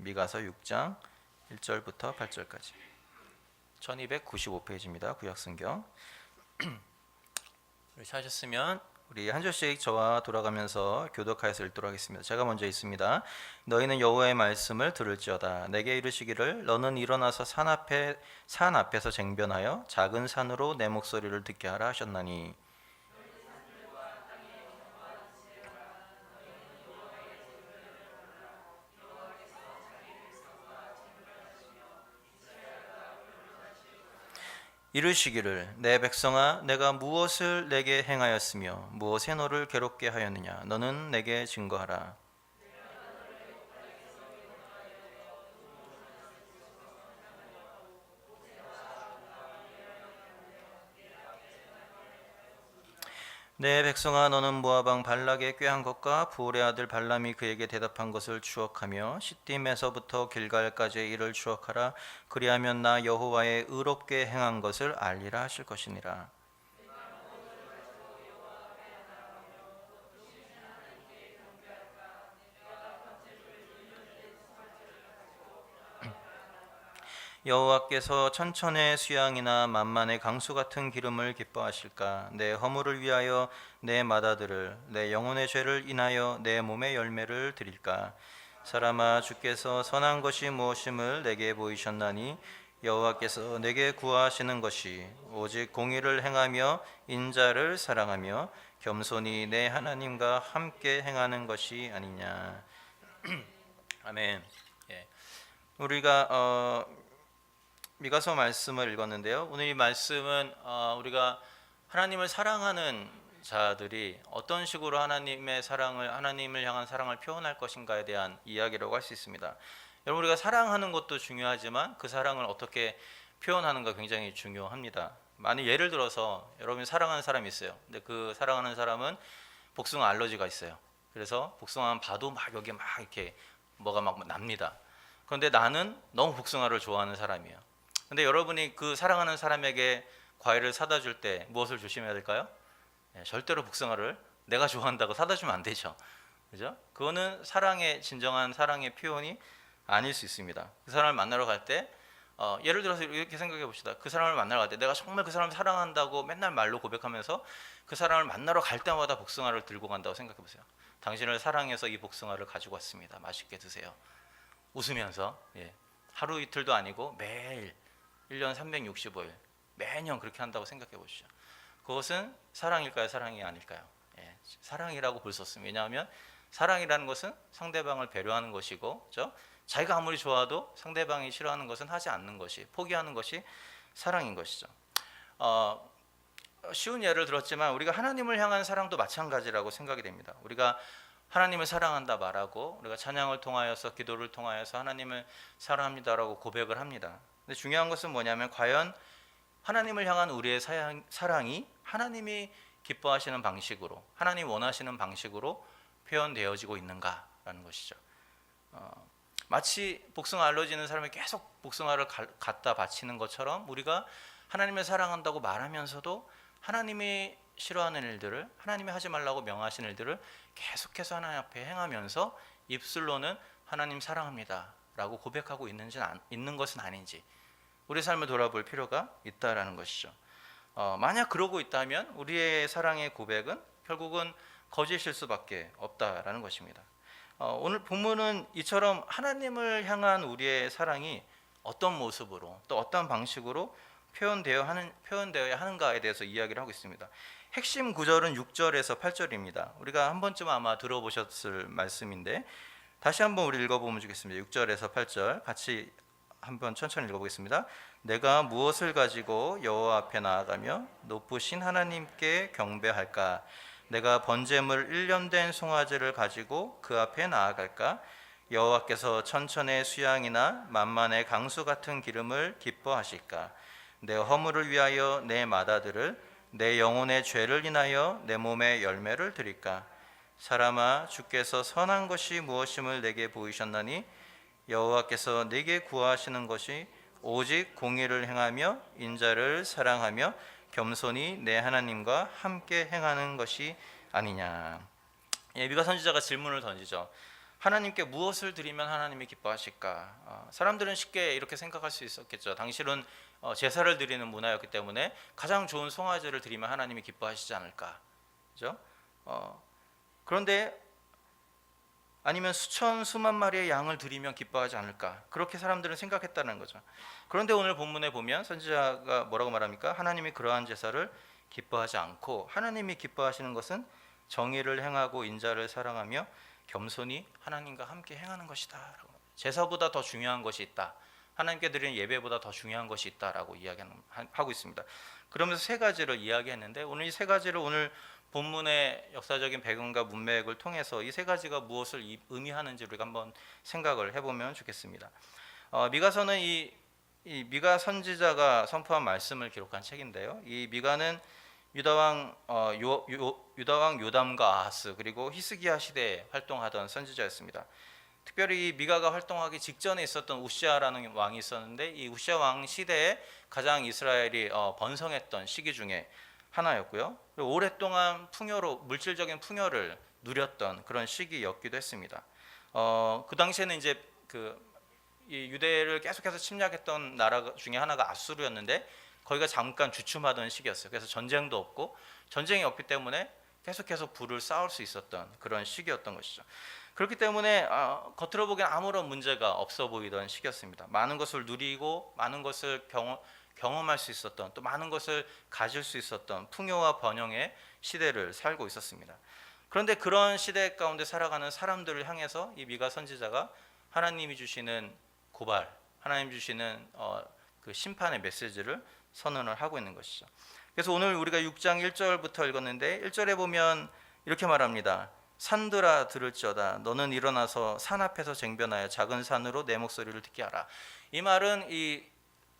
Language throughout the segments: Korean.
미가서 6장 1절부터 8절까지 1295페이지입니다. 구약성경. 찾으셨으면 우리 한 절씩 저와 돌아가면서 교독하여서 읽도록 하겠습니다. 제가 먼저 읽습니다. 너희는 여호와의 말씀을 들을지어다. 내게 이르시기를 너는 일어나서 산 앞에서 쟁변하여 작은 산으로 내 목소리를 듣게 하라 하셨나니 이르시기를 내 백성아 내가 무엇을 내게 행하였으며 무엇에 너를 괴롭게 하였느냐 너는 내게 증거하라. 내 백성아 너는 모압 왕 발락의 꾀한 것과 부올의 아들 발람이 그에게 대답한 것을 추억하며 시딤에서부터 길갈까지의 일을 추억하라. 그리하면 나 여호와의 의롭게 행한 것을 알리라 하실 것이니라. 여호와께서 천천의 수양이나 만만의 강수 같은 기름을 기뻐하실까? 내 허물을 위하여 내 맏아들을 내 영혼의 죄를 인하여 내 몸의 열매를 드릴까? 사람아 주께서 선한 것이 무엇임을 내게 보이셨나니 여호와께서 내게 구하시는 것이 오직 공의를 행하며 인자를 사랑하며 겸손히 내 하나님과 함께 행하는 것이 아니냐. 아멘. 예. 우리가 미가서 말씀을 읽었는데요. 오늘 이 말씀은 우리가 하나님을 사랑하는 자들이 어떤 식으로 하나님을 향한 사랑을 표현할 것인가에 대한 이야기라고 할 수 있습니다. 여러분 우리가 사랑하는 것도 중요하지만 그 사랑을 어떻게 표현하는가 굉장히 중요합니다. 만약 예를 들어서 여러분이 사랑하는 사람이 있어요. 근데 그 사랑하는 사람은 복숭아 알러지가 있어요. 그래서 복숭아만 봐도 막 여기 막 이렇게 뭐가 막 납니다. 그런데 나는 너무 복숭아를 좋아하는 사람이에요. 근데 여러분이 그 사랑하는 사람에게 과일을 사다 줄 때 무엇을 조심해야 될까요? 절대로 복숭아를 내가 좋아한다고 사다 주면 안 되죠. 그죠? 그거는 진정한 사랑의 표현이 아닐 수 있습니다. 그 사람을 만나러 갈 때 예를 들어서 이렇게 생각해 봅시다. 그 사람을 만나러 갈 때 내가 정말 그 사람을 사랑한다고 맨날 말로 고백하면서 그 사람을 만나러 갈 때마다 복숭아를 들고 간다고 생각해 보세요. 당신을 사랑해서 이 복숭아를 가지고 왔습니다. 맛있게 드세요. 웃으면서 하루 이틀도 아니고 매일 1년 365일 매년 그렇게 한다고 생각해 보시죠. 그것은 사랑일까요? 사랑이 아닐까요? 사랑이라고 볼 수 없습니다. 왜냐하면 사랑이라는 것은 상대방을 배려하는 것이고, 그렇죠? 자기가 아무리 좋아도 상대방이 싫어하는 것은 하지 않는 것이, 포기하는 것이 사랑인 것이죠. 쉬운 예를 들었지만 우리가 하나님을 향한 사랑도 마찬가지라고 생각이 됩니다. 우리가 하나님을 사랑한다 말하고 우리가 찬양을 통하여서 기도를 통하여서 하나님을 사랑합니다라고 고백을 합니다. 근데 중요한 것은 뭐냐면 과연 하나님을 향한 우리의 사랑이 하나님이 기뻐하시는 방식으로 하나님 원하시는 방식으로 표현되어지고 있는가라는 것이죠. 마치 복숭아 알러지는 사람이 계속 복숭아를 갖다 바치는 것처럼 우리가 하나님을 사랑한다고 말하면서도 하나님이 싫어하는 일들을 하나님이 하지 말라고 명하신 일들을 계속해서 하나님 앞에 행하면서 입술로는 하나님 사랑합니다 라고 고백하고 있는 것은 아닌지 우리 삶을 돌아볼 필요가 있다라는 것이죠. 만약 그러고 있다면 우리의 사랑의 고백은 결국은 거짓일 수밖에 없다라는 것입니다. 오늘 본문은 이처럼 하나님을 향한 우리의 사랑이 어떤 모습으로 또 어떤 방식으로 표현되어야 하는가에 대해서 이야기를 하고 있습니다. 핵심 구절은 6절에서 8절입니다. 우리가 한 번쯤 아마 들어보셨을 말씀인데 다시 한번 우리 읽어보면 좋겠습니다. 6절에서 8절 같이 한번 천천히 읽어보겠습니다. 내가 무엇을 가지고 여호와 앞에 나아가며 높으신 하나님께 경배할까? 내가 번제물 1년 된 송아지를 가지고 그 앞에 나아갈까? 여호와께서 천천의 수양이나 만만의 강수 같은 기름을 기뻐하실까? 내 허물을 위하여 내 맏아들을 내 영혼의 죄를 인하여 내 몸의 열매를 드릴까? 사람아 주께서 선한 것이 무엇임을 내게 보이셨나니 여호와께서 내게 구하시는 것이 오직 공의를 행하며 인자를 사랑하며 겸손히 내 하나님과 함께 행하는 것이 아니냐. 미가 선지자가 질문을 던지죠. 하나님께 무엇을 드리면 하나님이 기뻐하실까? 사람들은 쉽게 이렇게 생각할 수 있었겠죠. 당시는 제사를 드리는 문화였기 때문에 가장 좋은 송아지를 드리면 하나님이 기뻐하시지 않을까, 그죠? 그런데 아니면 수만 마리의 양을 드리면 기뻐하지 않을까, 그렇게 사람들은 생각했다는 거죠. 그런데 오늘 본문에 보면 선지자가 뭐라고 말합니까? 하나님이 그러한 제사를 기뻐하지 않고 하나님이 기뻐하시는 것은 정의를 행하고 인자를 사랑하며 겸손히 하나님과 함께 행하는 것이다. 제사보다 더 중요한 것이 있다, 하나님께 드리는 예배보다 더 중요한 것이 있다라고 이야기하고 있습니다. 그러면서 세 가지를 이야기했는데, 오늘 이 세 가지를 오늘 본문의 역사적인 배경과 문맥을 통해서 이 세 가지가 무엇을 의미하는지 우리가 한번 생각을 해보면 좋겠습니다. 미가서는 이 미가 선지자가 선포한 말씀을 기록한 책인데요. 이 미가는 유다왕 요담과 아하스 그리고 히스기야 시대에 활동하던 선지자였습니다. 특별히 이 미가가 활동하기 직전에 있었던 우시아라는 왕이 있었는데, 이 우시아 왕 시대에 가장 이스라엘이 번성했던 시기 중에 하나였고요. 그리고 오랫동안 물질적인 풍요를 누렸던 그런 시기였기도 했습니다. 그 당시에는 이제 이 유대를 계속해서 침략했던 나라 중에 하나가 아수르였는데, 거기가 잠깐 주춤하던 시기였어요. 그래서 전쟁도 없고, 전쟁이 없기 때문에 계속해서 부를 쌓을 수 있었던 그런 시기였던 것이죠. 그렇기 때문에 겉으로 보기엔 아무런 문제가 없어 보이던 시기였습니다. 많은 것을 누리고 많은 것을 경험할 수 있었던, 또 많은 것을 가질 수 있었던 풍요와 번영의 시대를 살고 있었습니다. 그런데 그런 시대 가운데 살아가는 사람들을 향해서 이 미가 선지자가 하나님이 주시는 고발, 하나님 주시는 그 심판의 메시지를 선언을 하고 있는 것이죠. 그래서 오늘 우리가 6장 1절부터 읽었는데 1절에 보면 이렇게 말합니다. 산들아 들을지어다, 너는 일어나서 산 앞에서 쟁변하여 작은 산으로 내 목소리를 듣게 하라. 이 말은 이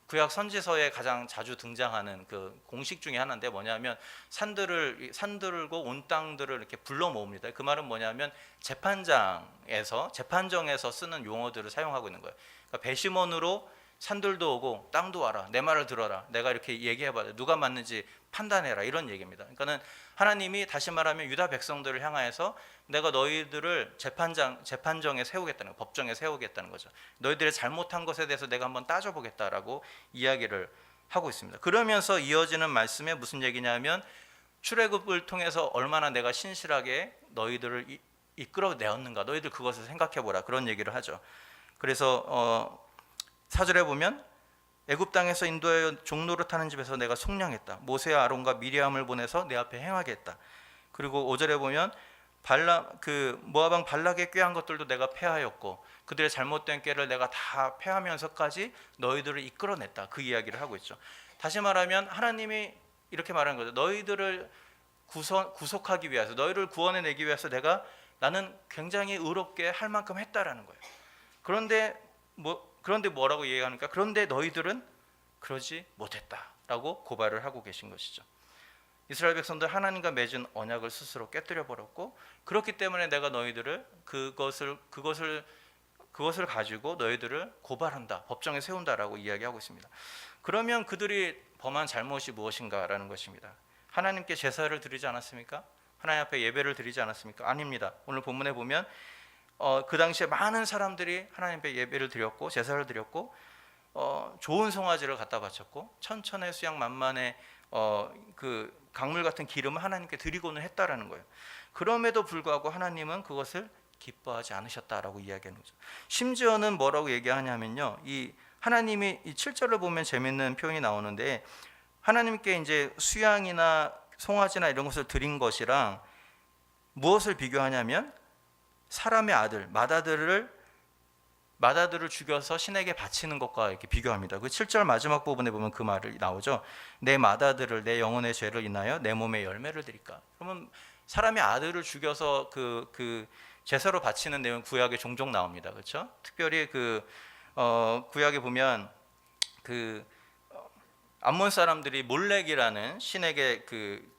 구약 선지서에 가장 자주 등장하는 그 공식 중에 하나인데, 뭐냐면 산들고 온 땅들을 이렇게 불러 모읍니다. 그 말은 뭐냐면 재판정에서 쓰는 용어들을 사용하고 있는 거예요. 그러니까 배심원으로 산들도 오고 땅도 와라, 내 말을 들어라, 내가 이렇게 얘기해봐, 누가 맞는지 판단해라, 이런 얘기입니다. 그러니까는 하나님이 다시 말하면 유다 백성들을 향하여서 내가 너희들을 재판정에 세우겠다는 거, 법정에 세우겠다는 거죠. 너희들의 잘못한 것에 대해서 내가 한번 따져보겠다라고 이야기를 하고 있습니다. 그러면서 이어지는 말씀에 무슨 얘기냐면, 출애굽을 통해서 얼마나 내가 신실하게 너희들을 이끌어내었는가, 너희들 그것을 생각해보라, 그런 얘기를 하죠. 그래서 4절에 보면 애굽 땅에서 인도하여 종노릇하는 집에서 내가 속량했다. 모세와 아론과 미리암을 보내서 내 앞에 행하게 했다. 그리고 5절에 보면 모압 왕 발락의 꾀한 것들도 내가 패하였고, 그들의 잘못된 꾀를 내가 다 패하면서까지 너희들을 이끌어냈다. 그 이야기를 하고 있죠. 다시 말하면 하나님이 이렇게 말하는 거죠. 너희들을 구속하기 위해서, 너희를 구원해내기 위해서 나는 굉장히 의롭게 할 만큼 했다라는 거예요. 그런데 뭐라고 얘기하니까, 그런데 너희들은 그러지 못했다라고 고발을 하고 계신 것이죠. 이스라엘 백성들 하나님과 맺은 언약을 스스로 깨뜨려 버렸고, 그렇기 때문에 내가 너희들을 그것을 가지고 너희들을 고발한다, 법정에 세운다라고 이야기하고 있습니다. 그러면 그들이 범한 잘못이 무엇인가라는 것입니다. 하나님께 제사를 드리지 않았습니까? 하나님 앞에 예배를 드리지 않았습니까? 아닙니다. 오늘 본문에 보면 그 당시에 많은 사람들이 하나님 앞에 예배를 드렸고 제사를 드렸고, 좋은 송아지를 갖다 바쳤고, 천천의 수양 만만의 그 강물 같은 기름을 하나님께 드리고는 했다라는 거예요. 그럼에도 불구하고 하나님은 그것을 기뻐하지 않으셨다라고 이야기하는 거죠. 심지어는 뭐라고 얘기하냐면요, 이 하나님이 이 7절을 보면 재밌는 표현이 나오는데, 하나님께 이제 수양이나 송아지나 이런 것을 드린 것이랑 무엇을 비교하냐면, 사람의 아들 맏아들을 죽여서 신에게 바치는 것과 이렇게 비교합니다. 그 7절 마지막 부분에 보면 그 말이 나오죠. 내 맏아들을 내 영혼의 죄를 인하여 내 몸에 열매를 드릴까. 그러면 사람의 아들을 죽여서 그 제사로 바치는 내용 구약에 종종 나옵니다. 그렇죠? 특별히 구약에 보면 암몬 사람들이 몰렉이라는 신에게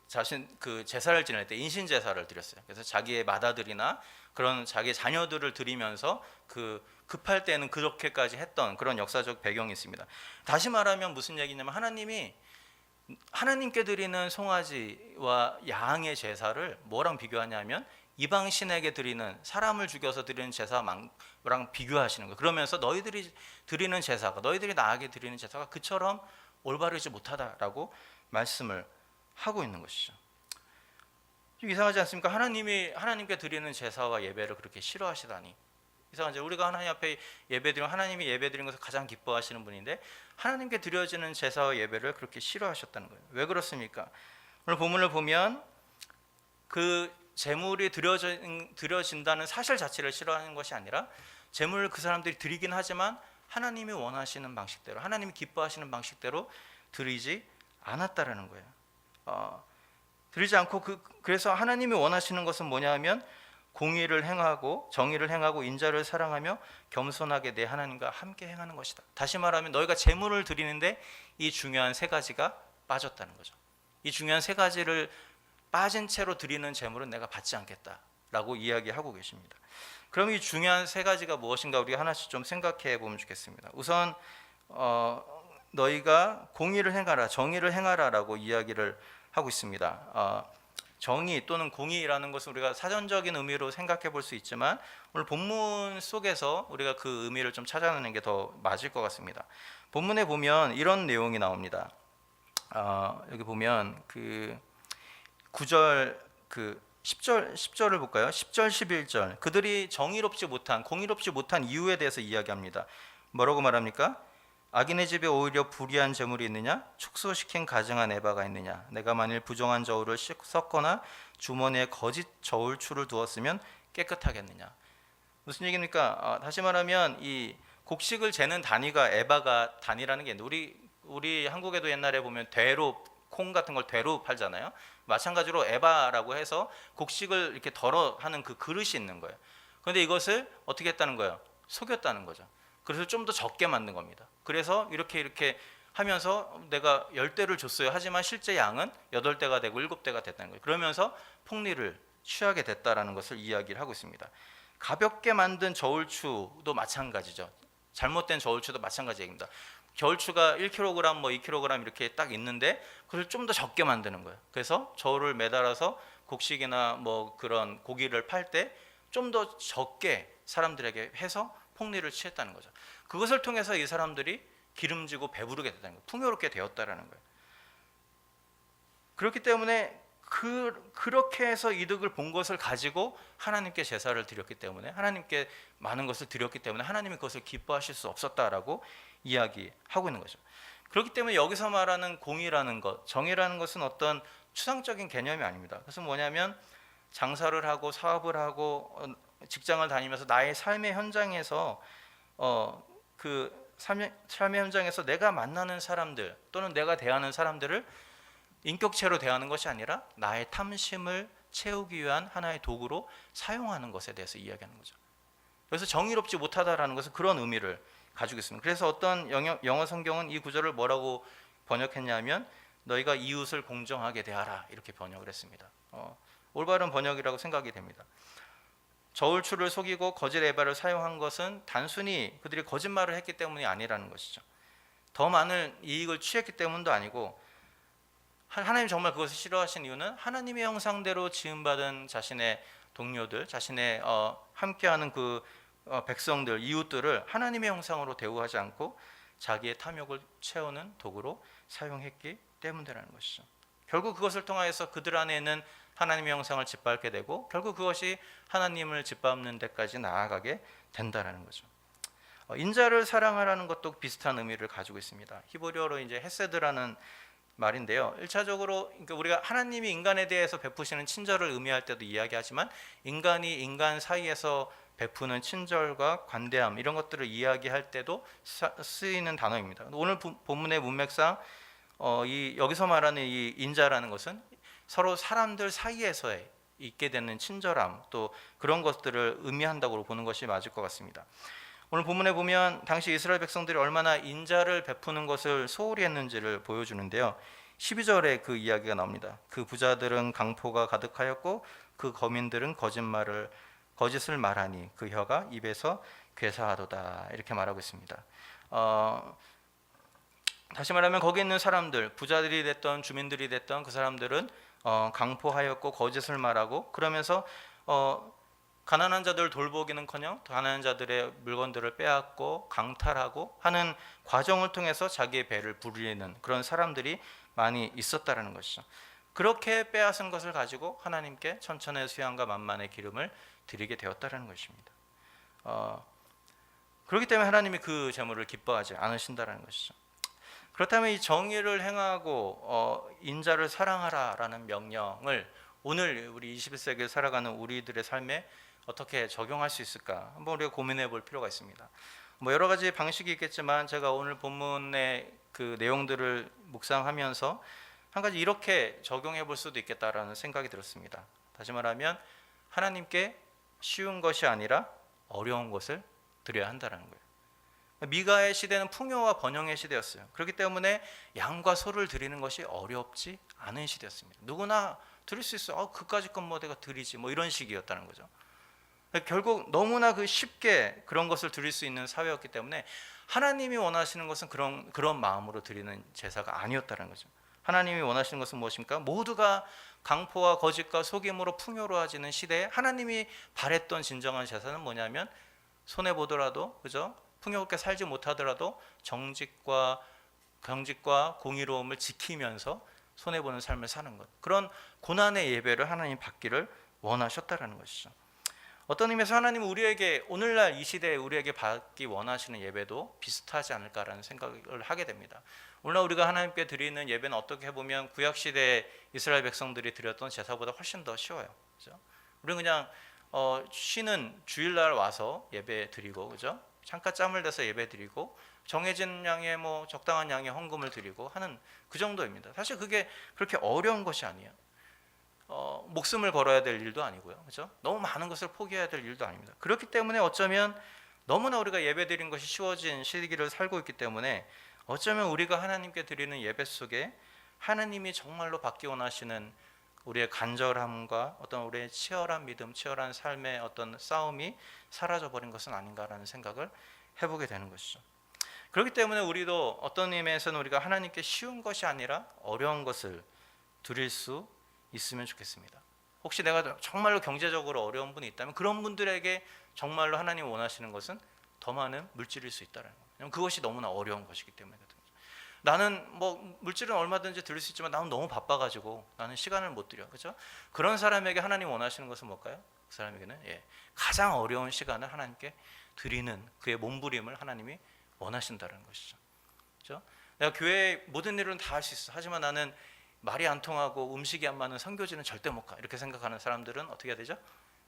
자신 제사를 지낼 때 인신 제사를 드렸어요. 그래서 자기의 맏아들이나 그런 자기의 자녀들을 드리면서 급할 때는 그렇게까지 했던 그런 역사적 배경이 있습니다. 다시 말하면 무슨 얘기냐면, 하나님이 하나님께 드리는 송아지와 양의 제사를 뭐랑 비교하냐면 이방 신에게 드리는, 사람을 죽여서 드리는 제사랑 비교하시는 거예요. 그러면서 너희들이 드리는 제사가, 너희들이 나에게 드리는 제사가 그처럼 올바르지 못하다라고 말씀을 하고 있는 것이죠. 좀 이상하지 않습니까? 하나님이 하나님께 드리는 제사와 예배를 그렇게 싫어하시다니 이상하죠. 우리가 하나님 앞에 예배드리면 하나님이 예배드리는 것을 가장 기뻐하시는 분인데 하나님께 드려지는 제사와 예배를 그렇게 싫어하셨다는 거예요. 왜 그렇습니까? 오늘 본문을 보면 그 제물이 드려진다는 사실 자체를 싫어하는 것이 아니라 제물을 그 사람들이 드리긴 하지만 하나님이 원하시는 방식대로, 하나님이 기뻐하시는 방식대로 드리지 않았다라는 거예요. 드리지 않고 그래서 하나님이 원하시는 것은 뭐냐 하면 공의를 행하고 정의를 행하고 인자를 사랑하며 겸손하게 내 하나님과 함께 행하는 것이다. 다시 말하면 너희가 제물을 드리는데 이 중요한 세 가지가 빠졌다는 거죠. 이 중요한 세 가지를 빠진 채로 드리는 제물은 내가 받지 않겠다라고 이야기하고 계십니다. 그럼 이 중요한 세 가지가 무엇인가 우리가 하나씩 좀 생각해 보면 좋겠습니다. 우선 너희가 공의를 행하라, 정의를 행하라라고 이야기를 하고 있습니다. 정의 또는 공의라는 것은 우리가 사전적인 의미로 생각해 볼 수 있지만 오늘 본문 속에서 우리가 그 의미를 좀 찾아내는 게 더 맞을 것 같습니다. 본문에 보면 이런 내용이 나옵니다. 여기 보면 그 9절 그 10절을 볼까요? 10절 11절 그들이 정의롭지 못한 공의롭지 못한 이유에 대해서 이야기합니다. 뭐라고 말합니까? 악인의 집에 오히려 불의한 재물이 있느냐? 축소시킨 가증한 에바가 있느냐? 내가 만일 부정한 저울을 섞거나 주머니에 거짓 저울추를 두었으면 깨끗하겠느냐? 무슨 얘기입니까? 다시 말하면 이 곡식을 재는 단위가 에바가 단위라는 게 있는데 우리 한국에도 옛날에 보면 되로 콩 같은 걸 되로 팔잖아요. 마찬가지로 에바라고 해서 곡식을 이렇게 덜어 하는 그 그릇이 있는 거예요. 그런데 이것을 어떻게 했다는 거예요? 속였다는 거죠. 그래서 좀 더 적게 만든 겁니다. 그래서 이렇게 하면서 내가 10대를 줬어요. 하지만 실제 양은 8대가 되고 7대가 됐다는 거예요. 그러면서 폭리를 취하게 됐다라는 것을 이야기를 하고 있습니다. 가볍게 만든 저울추도 마찬가지죠. 잘못된 저울추도 마찬가지 얘기입니다. 겨울추가 1kg, 뭐 2kg 이렇게 딱 있는데 그걸 좀 더 적게 만드는 거예요. 그래서 저울을 매달아서 곡식이나 뭐 그런 고기를 팔 때 좀 더 적게 사람들에게 해서 폭리를 취했다는 거죠. 그것을 통해서 이 사람들이 기름지고 배부르게 됐다는 거예요. 풍요롭게 되었다라는 거예요. 그렇기 때문에 그렇게 해서 이득을 본 것을 가지고 하나님께 제사를 드렸기 때문에 하나님께 많은 것을 드렸기 때문에 하나님이 그것을 기뻐하실 수 없었다라고 이야기하고 있는 거죠. 그렇기 때문에 여기서 말하는 공의라는 것, 정의라는 것은 어떤 추상적인 개념이 아닙니다. 그것은 뭐냐면 장사를 하고 사업을 하고 직장을 다니면서 나의 삶의 현장에서 그 삶의 현장에서 내가 만나는 사람들 또는 내가 대하는 사람들을 인격체로 대하는 것이 아니라 나의 탐심을 채우기 위한 하나의 도구로 사용하는 것에 대해서 이야기하는 거죠. 그래서 정의롭지 못하다라는 것은 그런 의미를 가지고 있습니다. 그래서 어떤 영어 성경은 이 구절을 뭐라고 번역했냐면 너희가 이웃을 공정하게 대하라 이렇게 번역을 했습니다. 올바른 번역이라고 생각이 됩니다. 저울추를 속이고 거짓 에바를 사용한 것은 단순히 그들이 거짓말을 했기 때문이 아니라는 것이죠. 더 많은 이익을 취했기 때문도 아니고 하나님 정말 그것을 싫어하신 이유는 하나님의 형상대로 지음받은 자신의 동료들, 자신의 함께하는 그 백성들, 이웃들을 하나님의 형상으로 대우하지 않고 자기의 탐욕을 채우는 도구로 사용했기 때문이라는 것이죠. 결국 그것을 통하여서 그들 안에 있는 하나님의 형상을 짓밟게 되고 결국 그것이 하나님을 짓밟는 데까지 나아가게 된다라는 거죠. 인자를 사랑하라는 것도 비슷한 의미를 가지고 있습니다. 히브리어로 이제 헤세드라는 말인데요. 1차적으로 그러니까 우리가 하나님이 인간에 대해서 베푸시는 친절을 의미할 때도 이야기하지만 인간이 인간 사이에서 베푸는 친절과 관대함 이런 것들을 이야기할 때도 쓰이는 단어입니다. 오늘 본문의 문맥상 여기서 말하는 이 인자라는 것은 서로 사람들 사이에서 있게 되는 친절함 또 그런 것들을 의미한다고 보는 것이 맞을 것 같습니다. 오늘 본문에 보면 당시 이스라엘 백성들이 얼마나 인자를 베푸는 것을 소홀히 했는지를 보여주는데요. 12절에 그 이야기가 나옵니다. 그 부자들은 강포가 가득하였고 그 거민들은 거짓을 말하니 그 혀가 입에서 괴사하도다 이렇게 말하고 있습니다. 다시 말하면 거기 있는 사람들, 부자들이 됐던 주민들이 됐던 그 사람들은 강포하였고 거짓을 말하고 그러면서 가난한 자들 돌보기는커녕 가난한 자들의 물건들을 빼앗고 강탈하고 하는 과정을 통해서 자기의 배를 부리는 그런 사람들이 많이 있었다라는 것이죠. 그렇게 빼앗은 것을 가지고 하나님께 천천의 수양과 만만의 기름을 드리게 되었다라는 것입니다. 그렇기 때문에 하나님이 그 제물을 기뻐하지 않으신다라는 것이죠. 그렇다면 이 정의를 행하고 인자를 사랑하라라는 명령을 오늘 우리 21세기를 살아가는 우리들의 삶에 어떻게 적용할 수 있을까? 한번 우리가 고민해 볼 필요가 있습니다. 뭐 여러 가지 방식이 있겠지만 제가 오늘 본문의 그 내용들을 묵상하면서 한 가지 이렇게 적용해 볼 수도 있겠다라는 생각이 들었습니다. 다시 말하면 하나님께 쉬운 것이 아니라 어려운 것을 드려야 한다는 거예요. 미가의 시대는 풍요와 번영의 시대였어요. 그렇기 때문에 양과 소를 드리는 것이 어렵지 않은 시대였습니다. 누구나 드릴 수 있어요. 그까짓 건 뭐 내가 드리지 뭐 이런 식이었다는 거죠. 결국 너무나 그 쉽게 그런 것을 드릴 수 있는 사회였기 때문에 하나님이 원하시는 것은 그런 마음으로 드리는 제사가 아니었다는 거죠. 하나님이 원하시는 것은 무엇입니까? 모두가 강포와 거짓과 속임으로 풍요로워지는 시대에 하나님이 바랬던 진정한 제사는 뭐냐면 손해 보더라도 그죠? 풍요롭게 살지 못하더라도 정직과 경직과 공의로움을 지키면서 손해 보는 삶을 사는 것. 그런 고난의 예배를 하나님 받기를 원하셨다라는 것이죠. 어떤 의미에서 하나님은 우리에게 오늘날 이 시대에 우리에게 받기 원하시는 예배도 비슷하지 않을까라는 생각을 하게 됩니다. 오늘날 우리가 하나님께 드리는 예배는 어떻게 보면 구약 시대 이스라엘 백성들이 드렸던 제사보다 훨씬 더 쉬워요. 그죠? 우리는 그냥 쉬는 주일날 와서 예배 드리고 그죠? 잠깐 짬을 내서 예배 드리고 정해진 양의 뭐 적당한 양의 헌금을 드리고 하는 그 정도입니다. 사실 그게 그렇게 어려운 것이 아니에요. 목숨을 걸어야 될 일도 아니고요. 그렇죠? 너무 많은 것을 포기해야 될 일도 아닙니다. 그렇기 때문에 어쩌면 너무나 우리가 예배드리는 것이 쉬워진 시기를 살고 있기 때문에 어쩌면 우리가 하나님께 드리는 예배 속에 하나님이 정말로 받기 원하시는 우리의 간절함과 어떤 우리의 치열한 믿음, 치열한 삶의 어떤 싸움이 사라져버린 것은 아닌가라는 생각을 해보게 되는 것이죠. 그렇기 때문에 우리도 어떤 의미에서는 우리가 하나님께 쉬운 것이 아니라 어려운 것을 드릴 수 있으면 좋겠습니다. 혹시 내가 정말로 경제적으로 어려운 분이 있다면 그런 분들에게 정말로 하나님 원하시는 것은 더 많은 물질일 수 있다는 거예요. 그것이 너무나 어려운 것이기 때문에. 나는 뭐 물질은 얼마든지 드릴 수 있지만 나는 너무 바빠가지고 나는 시간을 못 드려. 그렇죠? 그런 사람에게 하나님 원하시는 것은 뭘까요? 그 사람에게는 가장 어려운 시간을 하나님께 드리는 그의 몸부림을 하나님이 원하신다는 것이죠. 그렇죠? 내가 교회의 모든 일은 다 할 수 있어. 하지만 나는 말이 안 통하고 음식이 안 맞는 선교지는 절대 못 가. 이렇게 생각하는 사람들은 어떻게 해야 되죠?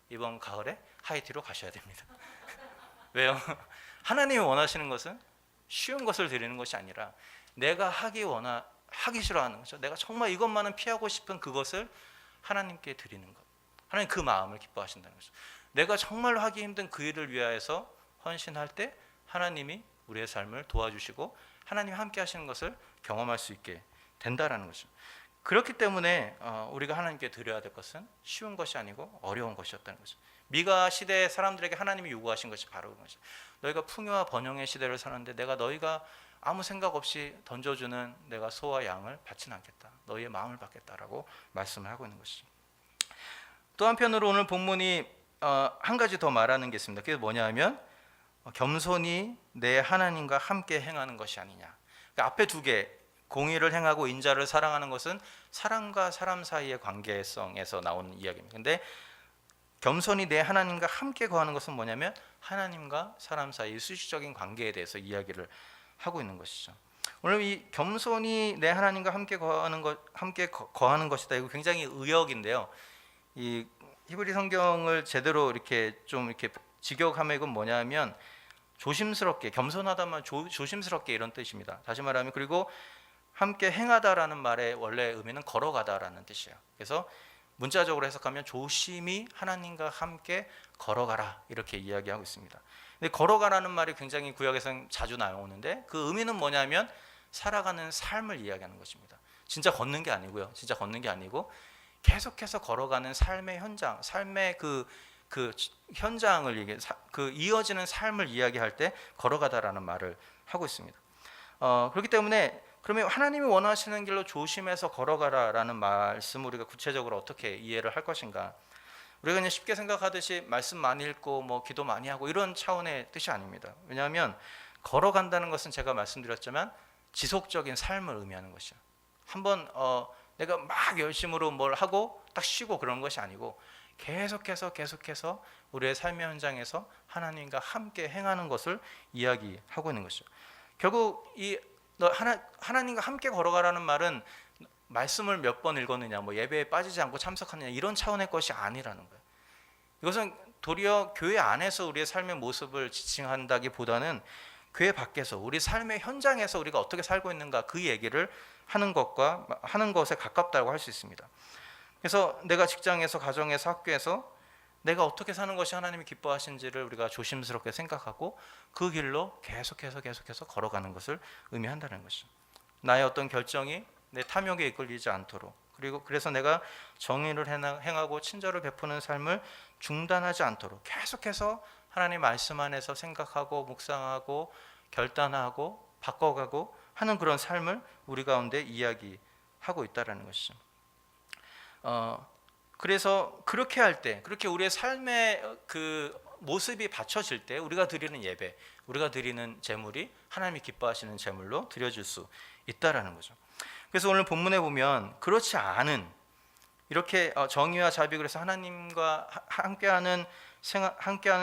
이번 가을에 하이티로 가셔야 됩니다. 왜요? 하나님이 원하시는 것은 쉬운 것을 드리는 것이 아니라 내가 하기 싫어하는 거죠. 내가 정말 이것만은 피하고 싶은 그것을 하나님께 드리는 것. 하나님 그 마음을 기뻐하신다는 거죠. 내가 정말로 하기 힘든 그 일을 위하여서 헌신할 때 하나님이 우리의 삶을 도와주시고 하나님이 함께 하시는 것을 경험할 수 있게 된다라는 거죠. 그렇기 때문에 우리가 하나님께 드려야 될 것은 쉬운 것이 아니고 어려운 것이었다는 거죠. 미가 시대의 사람들에게 하나님이 요구하신 것이 바로 그것이죠. 너희가 풍요와 번영의 시대를 사는데 내가 너희가 아무 생각 없이 던져주는 내가 소와 양을 받지는 않겠다. 너희의 마음을 받겠다라고 말씀을 하고 있는 것이죠. 또 한편으로 오늘 본문이 한 가지 더 말하는 게 있습니다. 그게 뭐냐 하면 겸손히 내 하나님과 함께 행하는 것이 아니냐. 그러니까 앞에 두 개, 공의를 행하고 인자를 사랑하는 것은 사람과 사람 사이의 관계성에서 나오는 이야기입니다. 근데 겸손히 내 하나님과 함께 거하는 것은 뭐냐면 하나님과 사람 사이의 수식적인 관계에 대해서 이야기를 하고 있는 것이죠. 오늘 이 겸손히 내 하나님과 함께 거하는 것이다. 이거 굉장히 의역인데요. 이 히브리 성경을 제대로 이렇게 좀 이렇게 직역하면 이건 뭐냐면 조심스럽게, 겸손하다만 조심스럽게 이런 뜻입니다. 다시 말하면 그리고 함께 행하다라는 말의 원래 의미는 걸어가다라는 뜻이에요. 그래서 문자적으로 해석하면 조심히 하나님과 함께 걸어가라 이렇게 이야기하고 있습니다. 근데 걸어가라는 말이 굉장히 구약에서는 자주 나오는데 그 의미는 뭐냐면 살아가는 삶을 이야기하는 것입니다. 진짜 걷는 게 아니고요. 진짜 걷는 게 아니고 계속해서 걸어가는 삶의 현장, 삶의 그 현장을 이어지는 삶을 이야기할 때 걸어가다라는 말을 하고 있습니다. 그렇기 때문에 그러면 하나님이 원하시는 길로 조심해서 걸어가라라는 말씀을 우리가 구체적으로 어떻게 이해를 할 것인가? 우리가 그냥 쉽게 생각하듯이 말씀 많이 읽고 뭐 기도 많이 하고 이런 차원의 뜻이 아닙니다. 왜냐하면 걸어간다는 것은 제가 말씀드렸지만 지속적인 삶을 의미하는 것이죠. 한번 내가 막 열심으로 뭘 하고 딱 쉬고 그런 것이 아니고 계속해서 우리의 삶의 현장에서 하나님과 함께 행하는 것을 이야기하고 있는 것이죠. 결국 하나님과 함께 걸어가라는 말은 말씀을 몇 번 읽었느냐, 뭐 예배에 빠지지 않고 참석하느냐 이런 차원의 것이 아니라는 거예요. 이것은 도리어 교회 안에서 우리의 삶의 모습을 지칭한다기보다는 교회 밖에서 우리 삶의 현장에서 우리가 어떻게 살고 있는가 그 얘기를 하는 것에 가깝다고 할 수 있습니다. 그래서 내가 직장에서, 가정에서, 학교에서 내가 어떻게 사는 것이 하나님이 기뻐하신지를 우리가 조심스럽게 생각하고 그 길로 계속해서 걸어가는 것을 의미한다는 것이죠. 나의 어떤 결정이 내 탐욕에 이끌리지 않도록, 그리고 그래서 내가 정의를 행하고 친절을 베푸는 삶을 중단하지 않도록 계속해서 하나님 말씀 안에서 생각하고 묵상하고 결단하고 바꿔가고 하는 그런 삶을 우리 가운데 이야기하고 있다는 것이죠. 그래서 그렇게 할 때, 그렇게 우리의 삶의 그 모습이 받쳐질 때 우리가 드리는 예배, 우리가 드리는 제물이 하나님이 기뻐하시는 제물로 드려질 수 있다라는 거죠. 그래서 오늘 본문에 보면 그렇지 않은 이렇게 정의와 자비, 그래서 하나님과 함께하는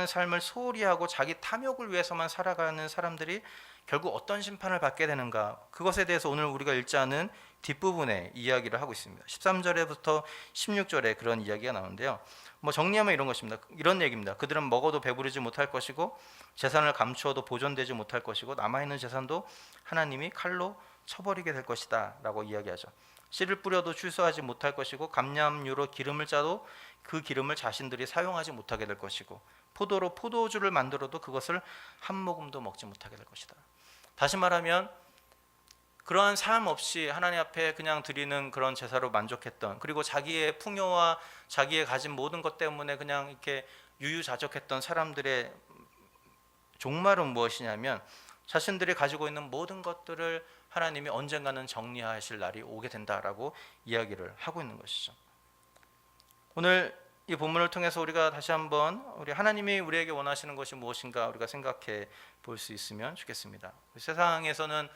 삶을 소홀히 하고 자기 탐욕을 위해서만 살아가는 사람들이 결국 어떤 심판을 받게 되는가, 그것에 대해서 오늘 우리가 읽자는 뒷부분에 이야기를 하고 있습니다. 13절에부터 16절에 그런 이야기가 나오는데요. 뭐 정리하면 이런 것입니다. 이런 얘기입니다. 그들은 먹어도 배부르지 못할 것이고 재산을 감추어도 보존되지 못할 것이고 남아있는 재산도 하나님이 칼로 쳐버리게 될 것이다 라고 이야기하죠. 씨를 뿌려도 출소하지 못할 것이고 감람유로 기름을 짜도 그 기름을 자신들이 사용하지 못하게 될 것이고 포도로 포도주를 만들어도 그것을 한 모금도 먹지 못하게 될 것이다. 다시 말하면 그러한 삶 없이 하나님 앞에 그냥 드리는 그런 제사로 만족했던, 그리고 자기의 풍요와 자기의 가진 모든 것 때문에 그냥 이렇게 유유자적했던 사람들의 종말은 무엇이냐면 자신들이 가지고 있는 모든 것들을 하나님이 언젠가는 정리하실 날이 오게 된다라고 이야기를 하고 있는 것이죠. 오늘 이 본문을 통해서 우리가 다시 한번 우리 하나님이 우리에게 원하시는 것이 무엇인가 우리가 생각해 볼 수 있으면 좋겠습니다. 세상에서는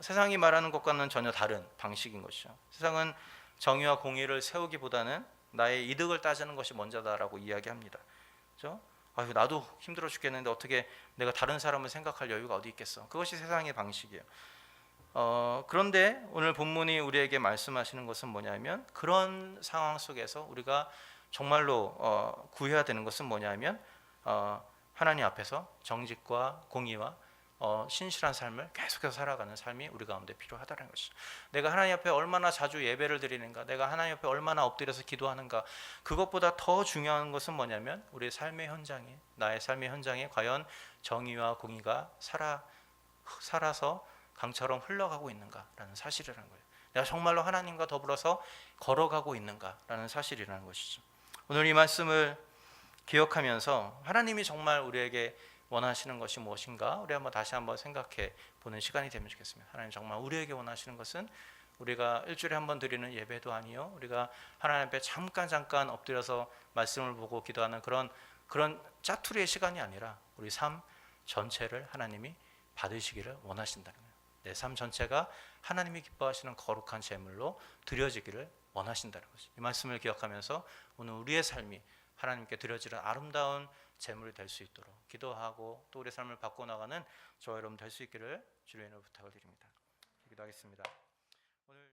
세상이 말하는 것과는 전혀 다른 방식인 것이죠. 세상은 정의와 공의를 세우기보다는 나의 이득을 따지는 것이 먼저다라고 이야기합니다. 그렇죠? 아유, 나도 힘들어 죽겠는데 어떻게 내가 다른 사람을 생각할 여유가 어디 있겠어. 그것이 세상의 방식이에요. 그런데 오늘 본문이 우리에게 말씀하시는 것은 뭐냐면 그런 상황 속에서 우리가 정말로 구해야 되는 것은 뭐냐면 하나님 앞에서 정직과 공의와 신실한 삶을 계속해서 살아가는 삶이 우리 가운데 필요하다는 것이죠. 내가 하나님 앞에 얼마나 자주 예배를 드리는가, 내가 하나님 앞에 얼마나 엎드려서 기도하는가, 그것보다 더 중요한 것은 뭐냐면 우리 삶의 현장에, 나의 삶의 현장에 과연 정의와 공의가 살아서 강처럼 흘러가고 있는가라는 사실이라는 거예요. 내가 정말로 하나님과 더불어서 걸어가고 있는가라는 사실이라는 것이죠. 오늘 이 말씀을 기억하면서 하나님이 정말 우리에게 원하시는 것이 무엇인가 우리 한번 다시 한번 생각해 보는 시간이 되면 좋겠습니다. 하나님 정말 우리에게 원하시는 것은 우리가 일주일에 한 번 드리는 예배도 아니요, 우리가 하나님 앞에 잠깐 엎드려서 말씀을 보고 기도하는 그런 짜투리의 시간이 아니라 우리 삶 전체를 하나님이 받으시기를 원하신다는 거예요. 내 삶 전체가 하나님이 기뻐하시는 거룩한 제물로 드려지기를 원하신다는 거죠. 이 말씀을 기억하면서 오늘 우리의 삶이 하나님께 드려지는 아름다운 제물이 될 수 있도록 기도하고 또 우리의 삶을 바꿔나가는 저와 여러분 될 수 있기를 주의 이름으로 부탁을 드립니다. 기도하겠습니다. 오늘